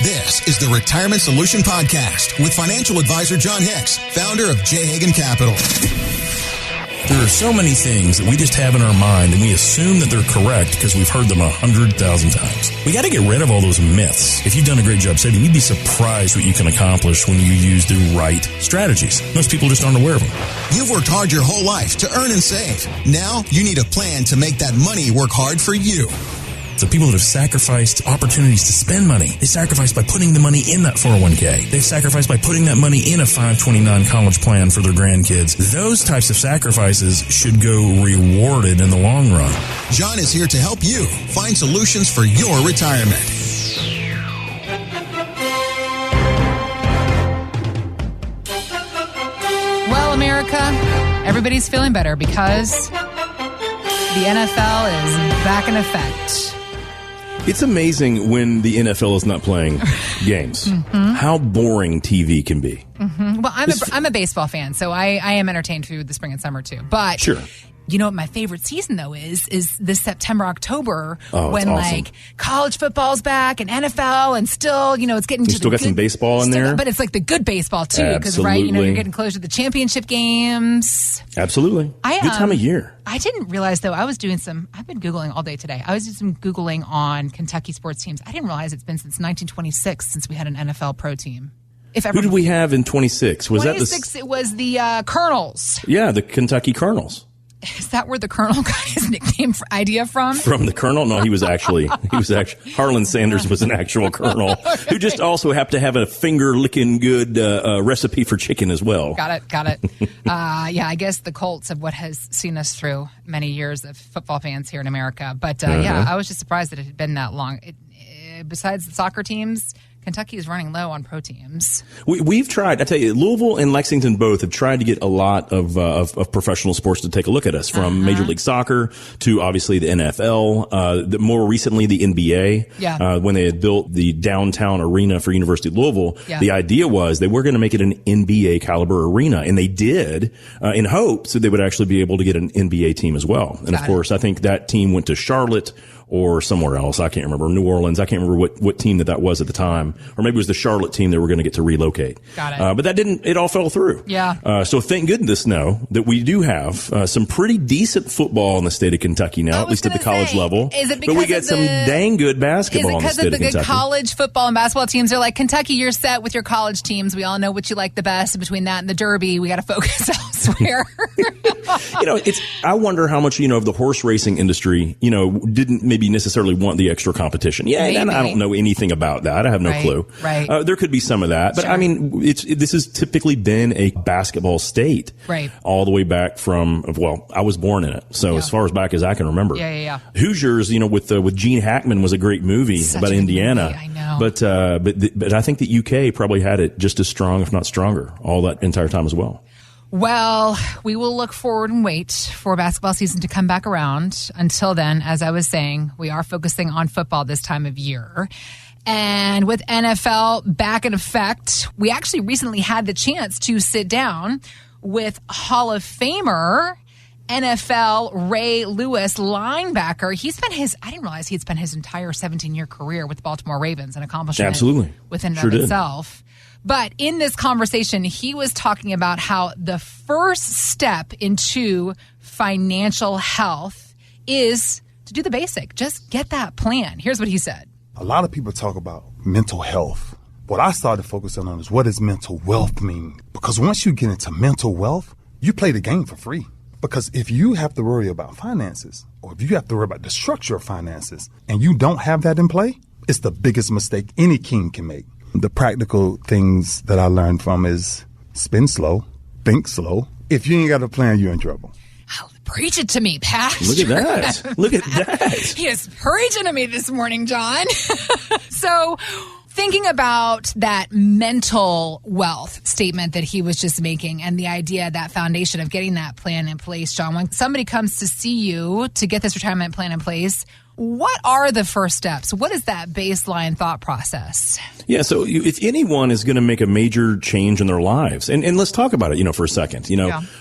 This is the Retirement Solution Podcast with financial advisor John Hicks, founder of J. Hagan Capital. There are so many things that we just have in our mind and we assume that they're correct because we've heard them 100,000 times. We got to get rid of all those myths. If you've done a great job saving, you'd be surprised what you can accomplish when you use the right strategies. Most people just aren't aware of them. You've worked hard your whole life to earn and save. Now you need a plan to make that money work hard for you. So people that have sacrificed opportunities to spend money, they sacrificed by putting the money in that 401k. They've sacrificed by putting that money in a 529 college plan for their grandkids. Those types of sacrifices should go rewarded in the long run. John is here to help you find solutions for your retirement. Well, America, everybody's feeling better because the NFL is back in effect. It's amazing when the NFL is not playing games. How boring TV can be. Well, I'm a baseball fan, so I am entertained through the spring and summer too. But Sure. You know what my favorite season though is this September, October when awesome. like college football's back and NFL and still, it's getting to still the got some baseball in there? But it's like the good baseball too, because right, you're getting closer to the championship games. Absolutely. Good time of year. I didn't realize though, I've been Googling all day today. I was doing some Googling on Kentucky sports teams. I didn't realize it's been since 1926 since we had an NFL pro team. Who did we have in 26? Was 26, that it was the Colonels. Yeah, the Kentucky Colonels. Is that where the Colonel got his nickname idea from? From the Colonel? No, he was actually Harlan Sanders was an actual Colonel who just also happened to have a finger-licking good recipe for chicken as well. Got it. Yeah, I guess the Colts of what has seen us through many years of football fans here in America. But yeah, I was just surprised that it had been that long. Besides the soccer teams, Kentucky is running low on pro teams. We've tried. I tell you, Louisville and Lexington both have tried to get a lot of professional sports to take a look at us, from Major League Soccer to obviously the NFL, more recently the NBA. Yeah. When they had built the downtown arena for University of Louisville, yeah. The idea was they were going to make it an NBA caliber arena, and they did in hopes that they would actually be able to get an NBA team as well. And of course, I think that team went to Charlotte or somewhere else. I can't remember. New Orleans. I can't remember what team that was at the time. Or maybe it was the Charlotte team that were going to get to relocate. Got it. But that didn't, it all fell through. Yeah. So thank goodness now that we do have some pretty decent football in the state of Kentucky now, at least at the college level. Is it because but we got some dang good basketball in the state of Kentucky. Is it because of the good college football and basketball teams are like, Kentucky, you're set with your college teams. We all know what you like the best. Between that and the Derby, we got to focus elsewhere. I wonder how much, of the horse racing industry, didn't maybe necessarily want the extra competition. Yeah, and I don't know anything about that. I have no clue. Right. There could be some of that. But sure. I mean, this has typically been a basketball state. Right. All the way back from, I was born in it. So as far as back as I can remember. Yeah. Hoosiers, with Gene Hackman was a great movie about Indiana. Movie, I know. But I think the UK probably had it just as strong, if not stronger, all that entire time as well. Well, we will look forward and wait for basketball season to come back around. Until then, as I was saying, we are focusing on football this time of year. And with NFL back in effect, we actually recently had the chance to sit down with Hall of Famer NFL Ray Lewis, linebacker. I didn't realize he'd spent his entire 17-year career with the Baltimore Ravens, an accomplishment Absolutely. within and Sure of did. itself. But in this conversation, he was talking about how the first step into financial health is to do the basic. Just get that plan. Here's what he said. A lot of people talk about mental health. What I started focusing on is, what does mental wealth mean? Because once you get into mental wealth, you play the game for free. Because if you have to worry about finances, or if you have to worry about the structure of finances, and you don't have that in play, it's the biggest mistake any king can make. The practical things that I learned from is spend slow, think slow. If you ain't got a plan, you're in trouble. Oh, preach it to me, Pat. Look at that. Look at that. He is preaching to me this morning, John. So thinking about that mental wealth statement that he was just making and the idea, that foundation of getting that plan in place, John, when somebody comes to see you to get this retirement plan in place, What are the first steps? What is that baseline thought process? Yeah. So if anyone is going to make a major change in their lives, and let's talk about it, for a second,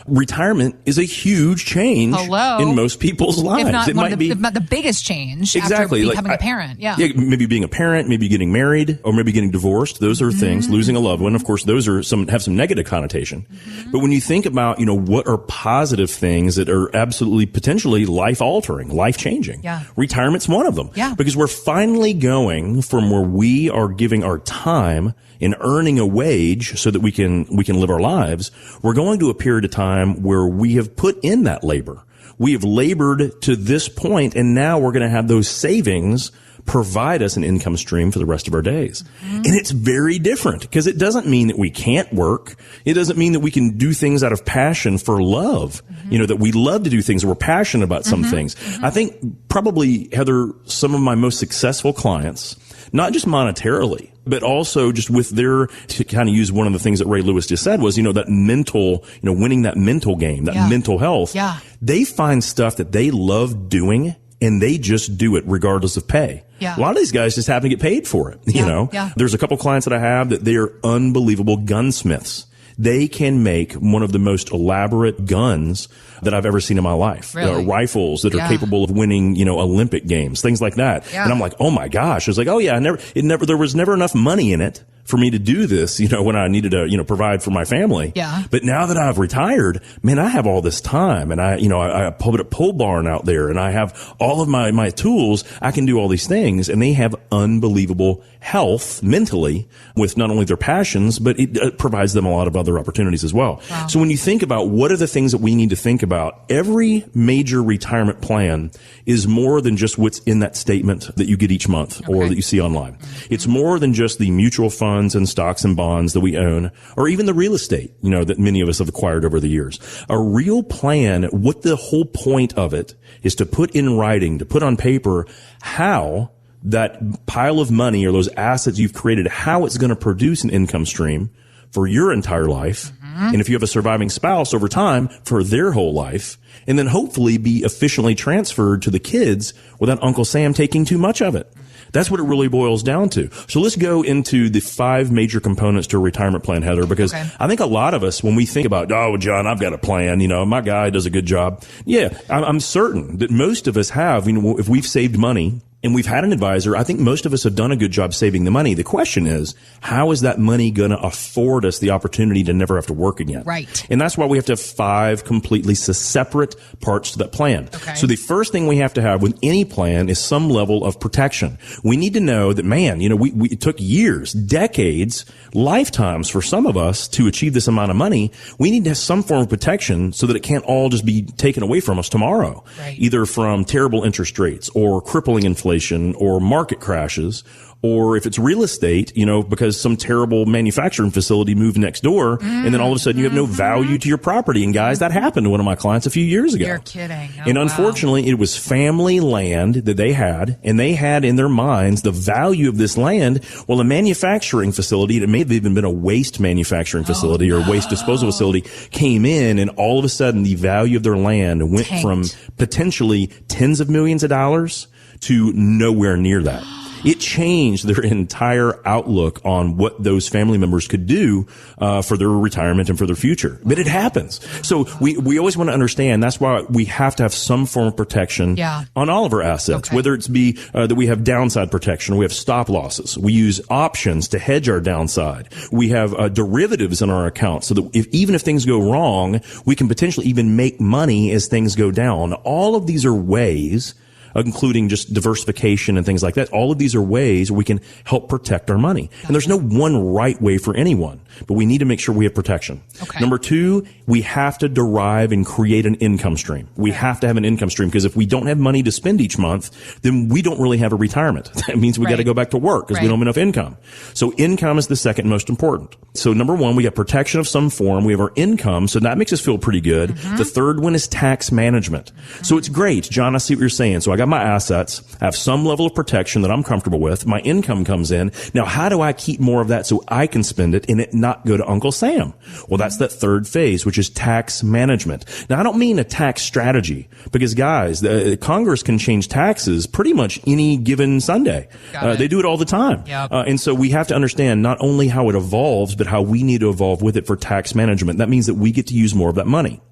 retirement is a huge change in most people's lives. If not the biggest change exactly, after becoming a parent. Yeah. Maybe being a parent, maybe getting married, or maybe getting divorced. Those are things, losing a loved one. Of course, those are have some negative connotation. But when you think about, what are positive things that are absolutely potentially life altering, life changing, retirement's one of them. Yeah. Because we're finally going from where we are giving our time and earning a wage so that we can live our lives. We're going to a period of time where we have put in that labor. We have labored to this point, and now we're going to have those savings provide us an income stream for the rest of our days. And it's very different because it doesn't mean that we can't work. It doesn't mean that we can do things out of passion for love, that we love to do things, that we're passionate about some things. I think probably, Heather, some of my most successful clients, not just monetarily, but also just with to kind of use one of the things that Ray Lewis just said was, that mental, winning that mental game, that mental health. Yeah. They find stuff that they love doing and they just do it regardless of pay. Yeah. A lot of these guys just happen to get paid for it. Yeah. There's a couple clients that I have that they are unbelievable gunsmiths. They can make one of the most elaborate guns that I've ever seen in my life. Really? Rifles that are capable of winning, Olympic games, things like that. Yeah. And I'm like, oh my gosh. I was like, oh yeah, there was never enough money in it for me to do this, when I needed to, provide for my family. Yeah. But now that I've retired, man, I have all this time and I put a pole barn out there and I have all of my tools. I can do all these things and they have unbelievable health mentally with not only their passions, but it provides them a lot of other opportunities as well. Wow. So when you think about what are the things that we need to think about, every major retirement plan is more than just what's in that statement that you get each month or that you see online. It's more than just the mutual funds and stocks and bonds that we own, or even the real estate, that many of us have acquired over the years. A real plan, what the whole point of it is to put in writing, to put on paper how that pile of money or those assets you've created, how it's going to produce an income stream for your entire life. And if you have a surviving spouse over time for their whole life, and then hopefully be efficiently transferred to the kids without Uncle Sam taking too much of it. That's what it really boils down to. So let's go into the 5 major components to a retirement plan, Heather, because I think a lot of us, when we think about, oh, John, I've got a plan, my guy does a good job. Yeah, I'm certain that most of us have, if we've saved money and we've had an advisor, I think most of us have done a good job saving the money. The question is, how is that money going to afford us the opportunity to never have to work again? Right. And that's why we have to have 5 completely separate parts to that plan. Okay. So the first thing we have to have with any plan is some level of protection. We need to know that, man, it took years, decades, lifetimes for some of us to achieve this amount of money. We need to have some form of protection so that it can't all just be taken away from us tomorrow, either from terrible interest rates or crippling inflation or market crashes, or if it's real estate, because some terrible manufacturing facility moved next door, and then all of a sudden you have no value to your property. And guys, that happened to one of my clients a few years ago. You're kidding. Oh, and unfortunately, it was family land that they had, and they had in their minds the value of this land. Well, a manufacturing facility, it may have even been a waste manufacturing facility or waste disposal facility, came in, and all of a sudden the value of their land went from potentially tens of millions of dollars to nowhere near that. It changed their entire outlook on what those family members could do for their retirement and for their future. But it happens. So we always want to understand that's why we have to have some form of protection on all of our assets, whether it's be that we have downside protection, we have stop losses, we use options to hedge our downside, we have derivatives in our account so that even if things go wrong, we can potentially even make money as things go down. All of these are ways, including just diversification and things like that. All of these are ways we can help protect our money. And there's no one right way for anyone, but we need to make sure we have protection. Number 2, we have to derive and create an income stream. We have to have an income stream because if we don't have money to spend each month, then we don't really have a retirement. That means we got to go back to work because we don't have enough income. So income is the second most important. So number 1, we got protection of some form. We have our income. So that makes us feel pretty good. The third one is tax management. So it's great. John, I see what you're saying. So I got got my assets. I have some level of protection that I'm comfortable with. My income comes in. Now, how do I keep more of that so I can spend it and it not go to Uncle Sam? Well, that's that third phase, which is tax management. Now, I don't mean a tax strategy because, guys, Congress can change taxes pretty much any given Sunday. They do it all the time. Yep. And so we have to understand not only how it evolves, but how we need to evolve with it for tax management. That means that we get to use more of that money.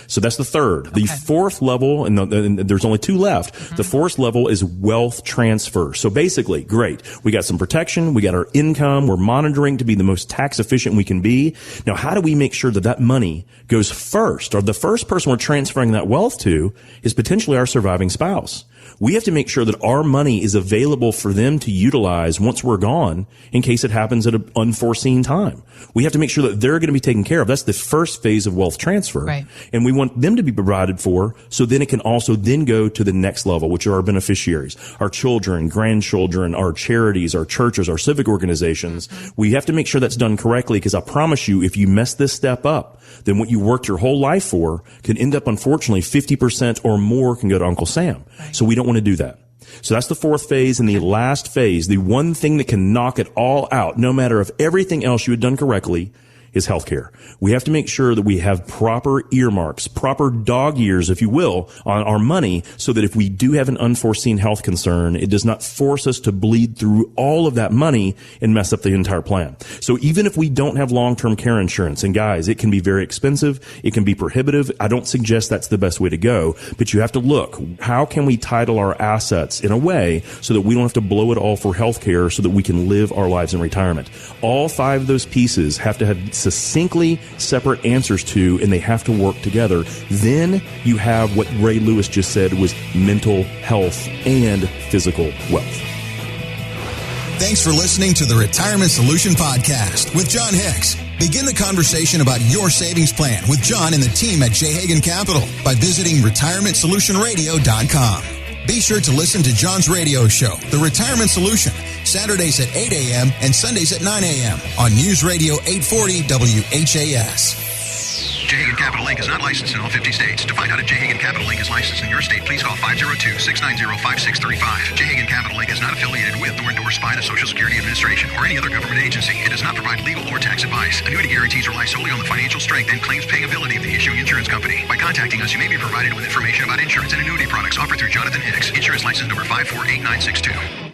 So that's the third. The fourth level, and there's only two left. The fourth level is wealth transfer. So basically, great. We got some protection. We got our income. We're monitoring to be the most tax efficient we can be. Now, how do we make sure that that money goes first, or the first person we're transferring that wealth to is potentially our surviving spouse? We have to make sure that our money is available for them to utilize once we're gone in case it happens at an unforeseen time. We have to make sure that they're going to be taken care of. That's the first phase of wealth transfer. Right. And we want them to be provided for so then it can also then go to the next level, which are our beneficiaries, our children, grandchildren, our charities, our churches, our civic organizations. We have to make sure that's done correctly because I promise you, if you mess this step up, then what you worked your whole life for could end up, unfortunately, 50% or more can go to Uncle Sam. Right. So we don't want to do that. So that's the fourth phase. And the last phase, the one thing that can knock it all out, no matter if everything else you had done correctly, is healthcare. We have to make sure that we have proper earmarks, proper dog ears, if you will, on our money so that if we do have an unforeseen health concern, it does not force us to bleed through all of that money and mess up the entire plan. So even if we don't have long-term care insurance, and guys, it can be very expensive, it can be prohibitive. I don't suggest that's the best way to go, but you have to look, how can we title our assets in a way so that we don't have to blow it all for healthcare so that we can live our lives in retirement? All five of those pieces have to have succinctly separate answers to, and they have to work together. Then you have what Ray Lewis just said was mental health and physical wealth. Thanks for listening to the Retirement Solution Podcast with John Hicks. Begin the conversation about your savings plan with John and the team at J. Hagan Capital by visiting retirementsolutionradio.com. Be sure to listen to John's radio show, The Retirement Solution, Saturdays at 8 a.m. and Sundays at 9 a.m. on News Radio 840 WHAS. J. Hagan Capital Inc. is not licensed in all 50 states. To find out if J. Hagan Capital Inc. is licensed in your state, please call 502-690-5635. J. Hagan Capital Inc. is not affiliated with nor endorsed by the Social Security Administration or any other government agency. It does not provide legal or tax advice. Annuity guarantees rely solely on the financial strength and claims paying ability of the issuing insurance company. By contacting us, you may be provided with information about insurance and annuity products offered through Jonathan Hicks, insurance license number 548962.